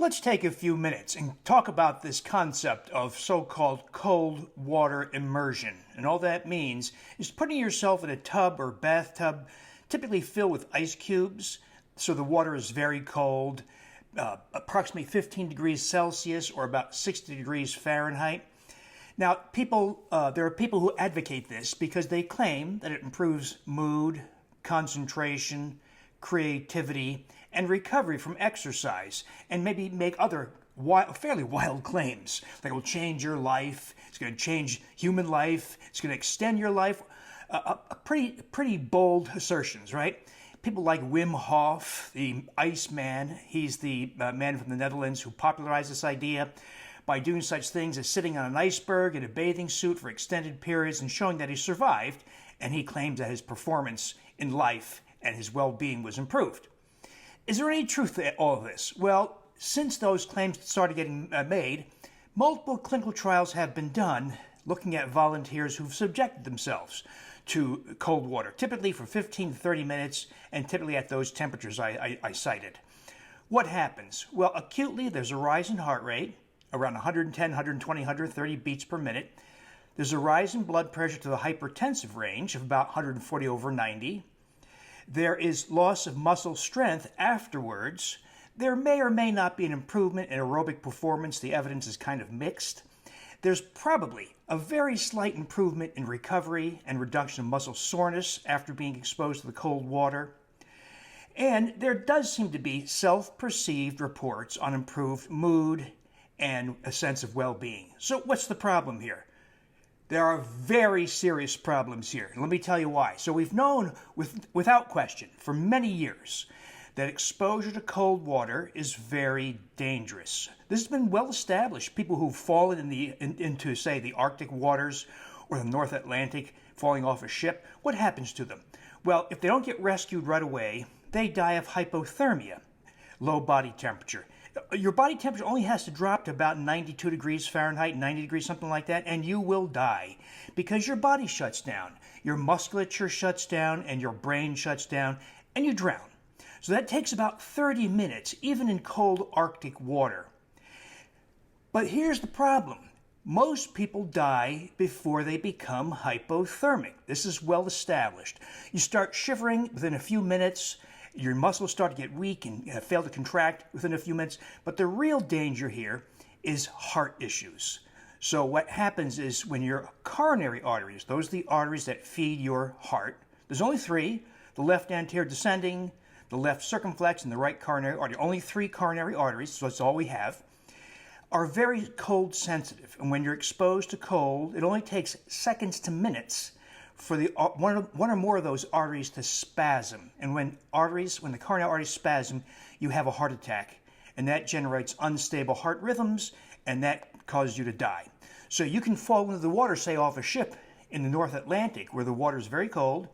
Let's take a few minutes and talk about this concept of so-called cold water immersion. And all that means is putting yourself in a tub or bathtub, typically filled with ice cubes, so the water is very cold, approximately 15 degrees Celsius or about 60 degrees Fahrenheit. Now, there are people who advocate this because they claim that it improves mood, concentration, creativity, and recovery from exercise, and maybe make other fairly wild claims. Like it will change your life, it's going to change human life, it's going to extend your life. Pretty bold assertions, right? People like Wim Hof, the Iceman, he's the man from the Netherlands who popularized this idea by doing such things as sitting on an iceberg in a bathing suit for extended periods and showing that he survived, and he claims that his performance in life and his well-being was improved. Is there any truth to all of this? Well, since those claims started getting made, multiple clinical trials have been done looking at volunteers who've subjected themselves to cold water, typically for 15 to 30 minutes, and typically at those temperatures I cited. What happens? Well, acutely, there's a rise in heart rate, around 110, 120, 130 beats per minute. There's a rise in blood pressure to the hypertensive range of about 140 over 90. There is loss of muscle strength afterwards. There may or may not be an improvement in aerobic performance. The evidence is kind of mixed. There's probably a very slight improvement in recovery and reduction of muscle soreness after being exposed to the cold water. And there does seem to be self-perceived reports on improved mood and a sense of well-being. So what's the problem here? There are very serious problems here. And let me tell you why. So we've known without question for many years that exposure to cold water is very dangerous. This has been well established. People who've fallen into, say, the Arctic waters or the North Atlantic, falling off a ship, what happens to them? Well, if they don't get rescued right away, they die of hypothermia, low body temperature. Your body temperature only has to drop to about 92 degrees Fahrenheit, 90 degrees, something like that, and you will die because your body shuts down. Your musculature shuts down and your brain shuts down and you drown. So that takes about 30 minutes, even in cold Arctic water. But here's the problem. Most people die before they become hypothermic. This is well established. You start shivering within a few minutes. Your muscles start to get weak and fail to contract within a few minutes. But the real danger here is heart issues. So what happens is when your coronary arteries, those are the arteries that feed your heart, there's only three, the left anterior descending, the left circumflex, and the right coronary artery, only three coronary arteries, so that's all we have, are very cold sensitive. And when you're exposed to cold, it only takes seconds to minutes for the one or more of those arteries to spasm. And when the coronary arteries spasm, you have a heart attack. And that generates unstable heart rhythms, and that causes you to die. So you can fall into the water, say off a ship in the North Atlantic, where the water is very cold,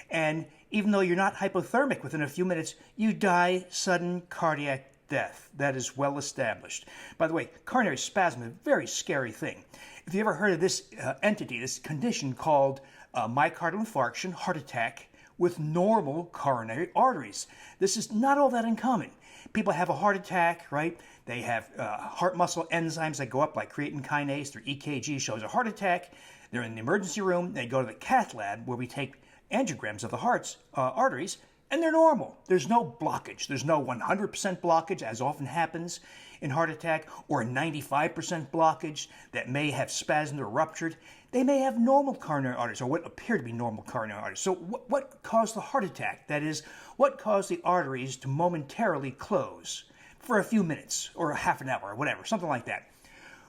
and even though you're not hypothermic within a few minutes, you die sudden cardiac death. That is well established. By the way, coronary spasm is a very scary thing. If you ever heard of this entity, this condition called myocardial infarction, heart attack, with normal coronary arteries. This is not all that uncommon. People have a heart attack, right? They have heart muscle enzymes that go up like creatine kinase. Their EKG shows a heart attack. They're in the emergency room. They go to the cath lab where we take angiograms of the heart's arteries, and they're normal. There's no blockage. There's no 100% blockage, as often happens in heart attack, or a 95% blockage that may have spasmed or ruptured. They may have normal coronary arteries, or what appear to be normal coronary arteries. So what caused the heart attack? That is, what caused the arteries to momentarily close for a few minutes, or a half an hour, or whatever, something like that?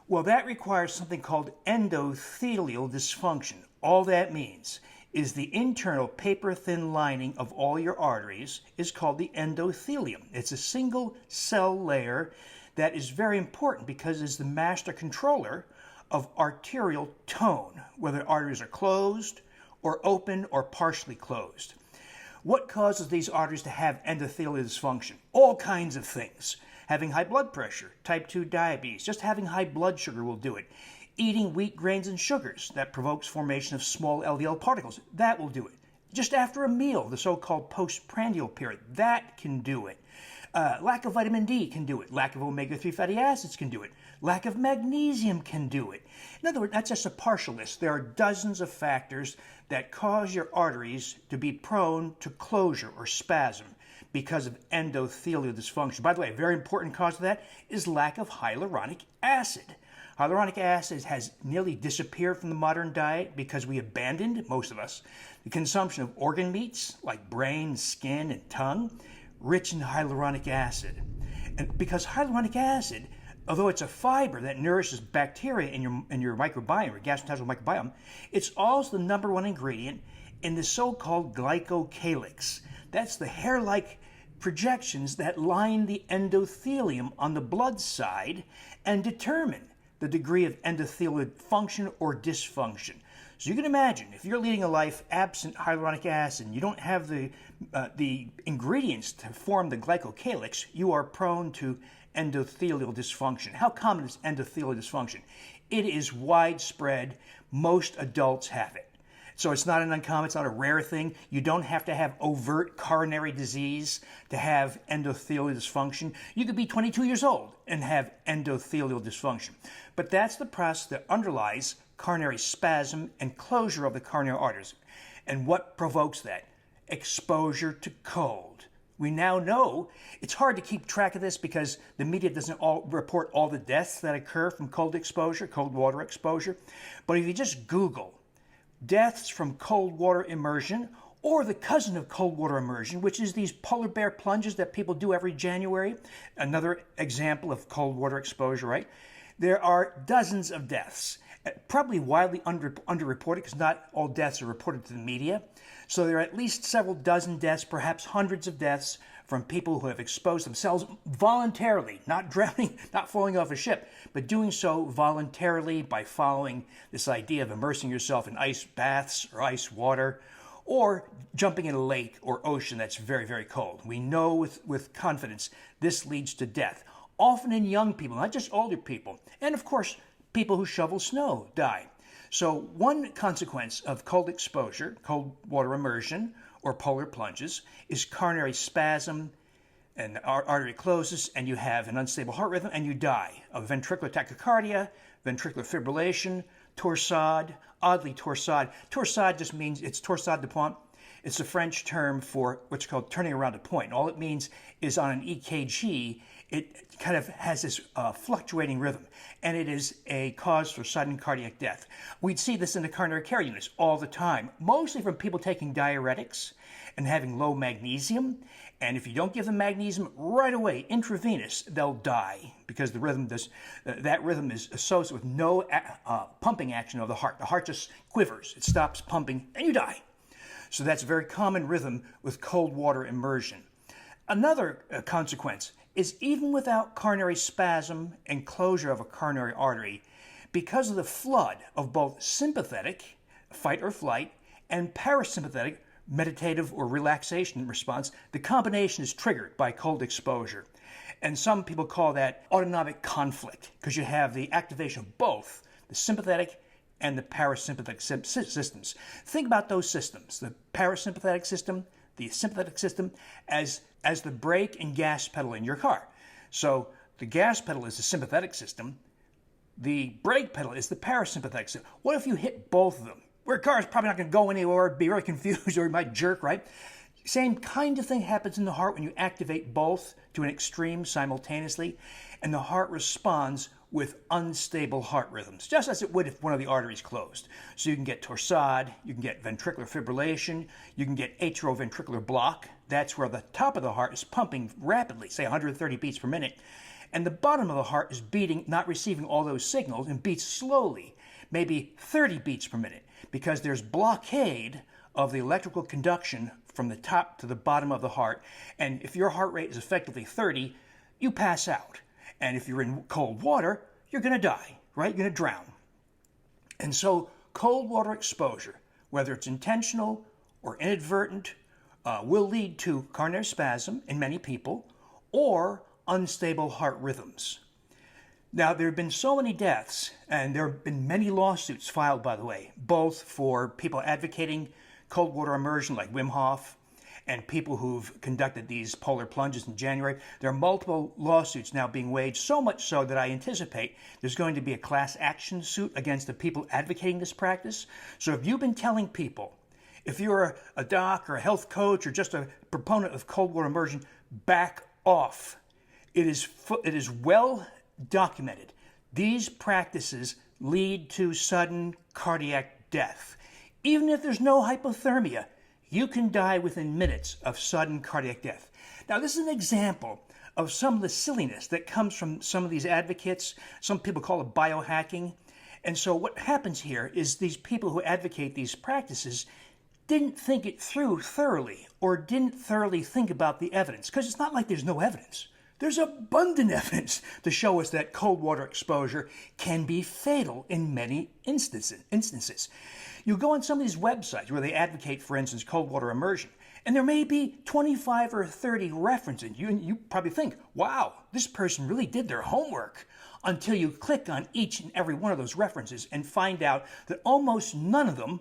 Well, that requires something called endothelial dysfunction. All that means is the internal paper-thin lining of all your arteries is called the endothelium. It's a single cell layer that is very important because it's the master controller of arterial tone, whether arteries are closed or open or partially closed. What causes these arteries to have endothelial dysfunction? All kinds of things. Having high blood pressure, type 2 diabetes, just having high blood sugar will do it. Eating wheat grains and sugars, that provokes formation of small LDL particles, that will do it. Just after a meal, the so-called postprandial period, that can do it. Lack of vitamin D can do it. Lack of omega-3 fatty acids can do it. Lack of magnesium can do it. In other words, that's just a partial list. There are dozens of factors that cause your arteries to be prone to closure or spasm because of endothelial dysfunction. By the way, a very important cause of that is lack of hyaluronic acid. Hyaluronic acid has nearly disappeared from the modern diet because we abandoned, most of us, the consumption of organ meats like brain, skin, and tongue, rich in hyaluronic acid. And because hyaluronic acid, although it's a fiber that nourishes bacteria in your microbiome, your gastrointestinal microbiome, it's also the number one ingredient in the so-called glycocalyx. That's the hair-like projections that line the endothelium on the blood side and determine the degree of endothelial function or dysfunction. So you can imagine, if you're leading a life absent hyaluronic acid and you don't have the ingredients to form the glycocalyx, you are prone to endothelial dysfunction. How common is endothelial dysfunction? It is widespread. Most adults have it. So it's not an uncommon, it's not a rare thing. You don't have to have overt coronary disease to have endothelial dysfunction. You could be 22 years old and have endothelial dysfunction. But that's the process that underlies coronary spasm and closure of the coronary arteries. And what provokes that? Exposure to cold. We now know it's hard to keep track of this because the media doesn't report all the deaths that occur from cold exposure, cold water exposure. But if you just Google deaths from cold water immersion, or the cousin of cold water immersion, which is these polar bear plunges that people do every January, another example of cold water exposure, right? There are dozens of deaths, probably widely underreported because not all deaths are reported to the media. So there are at least several dozen deaths, perhaps hundreds of deaths from people who have exposed themselves voluntarily, not drowning, not falling off a ship, but doing so voluntarily by following this idea of immersing yourself in ice baths or ice water, or jumping in a lake or ocean that's very, very cold. We know with confidence this leads to death, often in young people, not just older people. And of course, people who shovel snow die. So one consequence of cold exposure, cold water immersion, or polar plunges is coronary spasm, and the artery closes, and you have an unstable heart rhythm, and you die of ventricular tachycardia, ventricular fibrillation, torsade, oddly torsade. Torsade just means it's torsade de pointe. It's a French term for what's called turning around a point. All it means is on an EKG, it kind of has this fluctuating rhythm, and it is a cause for sudden cardiac death. We'd see this in the coronary care units all the time, mostly from people taking diuretics and having low magnesium. And if you don't give them magnesium right away, intravenous, they'll die because the rhythm that rhythm is associated with no pumping action of the heart. The heart just quivers, it stops pumping, and you die. So that's a very common rhythm with cold water immersion. Another consequence is even without coronary spasm and closure of a coronary artery, because of the flood of both sympathetic, fight or flight, and parasympathetic, meditative or relaxation response, the combination is triggered by cold exposure. And some people call that autonomic conflict, because you have the activation of both the sympathetic and the parasympathetic systems. Think about those systems, the parasympathetic system, the sympathetic system, as the brake and gas pedal in your car. So the gas pedal is the sympathetic system, the brake pedal is the parasympathetic system. What if you hit both of them? Your car is probably not going to go anywhere, be very confused, or you might jerk, right? Same kind of thing happens in the heart when you activate both to an extreme simultaneously, and the heart responds with unstable heart rhythms, just as it would if one of the arteries closed. So you can get torsade, you can get ventricular fibrillation, you can get atrioventricular block. That's where the top of the heart is pumping rapidly, say 130 beats per minute, and the bottom of the heart is beating, not receiving all those signals, and beats slowly, maybe 30 beats per minute, because there's blockade of the electrical conduction from the top to the bottom of the heart. And if your heart rate is effectively 30, you pass out. And if you're in cold water, you're going to die, right? You're going to drown. And so cold water exposure, whether it's intentional or inadvertent, will lead to coronary spasm in many people or unstable heart rhythms. Now, there have been so many deaths, and there have been many lawsuits filed, by the way, both for people advocating cold water immersion like Wim Hof and people who've conducted these polar plunges in January. There are multiple lawsuits now being waged, so much so that I anticipate there's going to be a class action suit against the people advocating this practice. So if you've been telling people, if you're a doc or a health coach or just a proponent of cold water immersion, back off. It is well documented. These practices lead to sudden cardiac death. Even if there's no hypothermia, you can die within minutes of sudden cardiac death. Now, this is an example of some of the silliness that comes from some of these advocates. Some people call it biohacking. And so what happens here is these people who advocate these practices didn't think it through thoroughly or didn't thoroughly think about the evidence, because it's not like there's no evidence. There's abundant evidence to show us that cold water exposure can be fatal in many instances. You go on some of these websites where they advocate, for instance, cold water immersion, and there may be 25 or 30 references. You probably think, wow, this person really did their homework, until you click on each and every one of those references and find out that almost none of them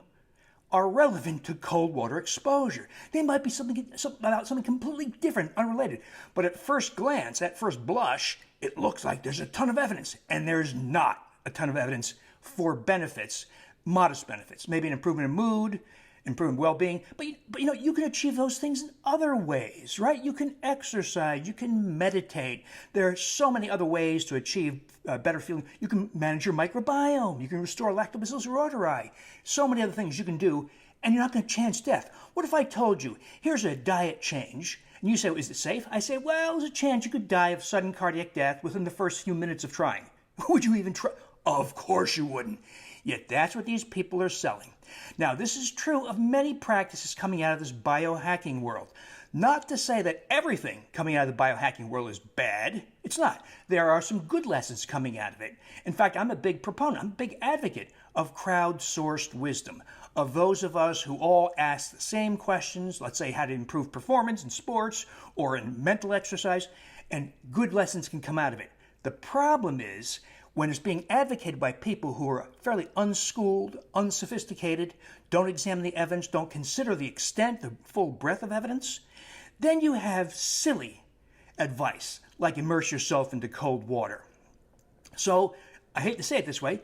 are relevant to cold water exposure. They might be something about something completely different, unrelated. But at first glance, at first blush, it looks like there's a ton of evidence, and there's not a ton of evidence for benefits, modest benefits, maybe an improvement in mood, improvement in well-being. But you can achieve those things in other ways, right? You can exercise, you can meditate. There are so many other ways to achieve better feeling. You can manage your microbiome. You can restore lactobacillus reuteri. So many other things you can do, and you're not going to chance death. What if I told you, here's a diet change, and you say, well, is it safe? I say, well, there's a chance you could die of sudden cardiac death within the first few minutes of trying. Would you even try? Of course you wouldn't. Yet that's what these people are selling. Now, this is true of many practices coming out of this biohacking world. Not to say that everything coming out of the biohacking world is bad. It's not. There are some good lessons coming out of it. In fact, I'm a big proponent, I'm a big advocate of crowdsourced wisdom, of those of us who all ask the same questions, let's say how to improve performance in sports or in mental exercise, and good lessons can come out of it. The problem is when it's being advocated by people who are fairly unschooled, unsophisticated, don't examine the evidence, don't consider the extent, the full breadth of evidence, then you have silly advice, like immerse yourself into cold water. So, I hate to say it this way,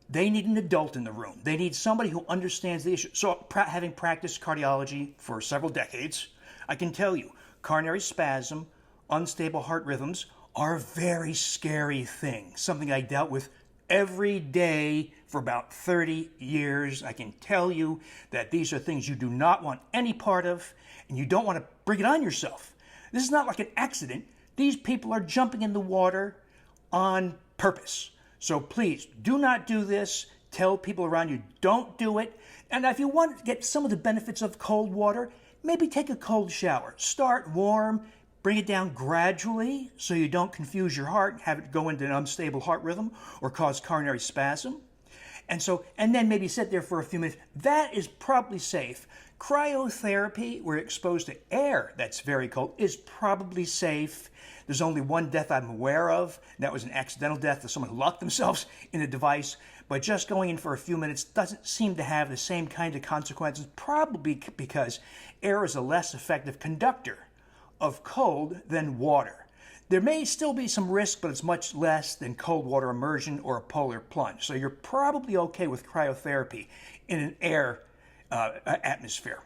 they need an adult in the room. They need somebody who understands the issue. So, having practiced cardiology for several decades, I can tell you, coronary spasm, unstable heart rhythms, are a very scary thing, something I dealt with every day for about 30 years. I can tell you that these are things you do not want any part of, and you don't want to bring it on yourself. This is not like an accident. These people are jumping in the water on purpose. So please, do not do this. Tell people around you, don't do it. And if you want to get some of the benefits of cold water, maybe take a cold shower. Start warm. Bring it down gradually so you don't confuse your heart and have it go into an unstable heart rhythm or cause coronary spasm. And then maybe sit there for a few minutes. That is probably safe. Cryotherapy, where you're exposed to air that's very cold, is probably safe. There's only one death I'm aware of, and that was an accidental death of someone who locked themselves in a device. But just going in for a few minutes doesn't seem to have the same kind of consequences, probably because air is a less effective conductor of cold than water. There may still be some risk, but it's much less than cold water immersion or a polar plunge. So you're probably okay with cryotherapy in an air atmosphere.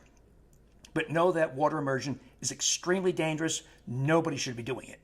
But know that water immersion is extremely dangerous. Nobody should be doing it.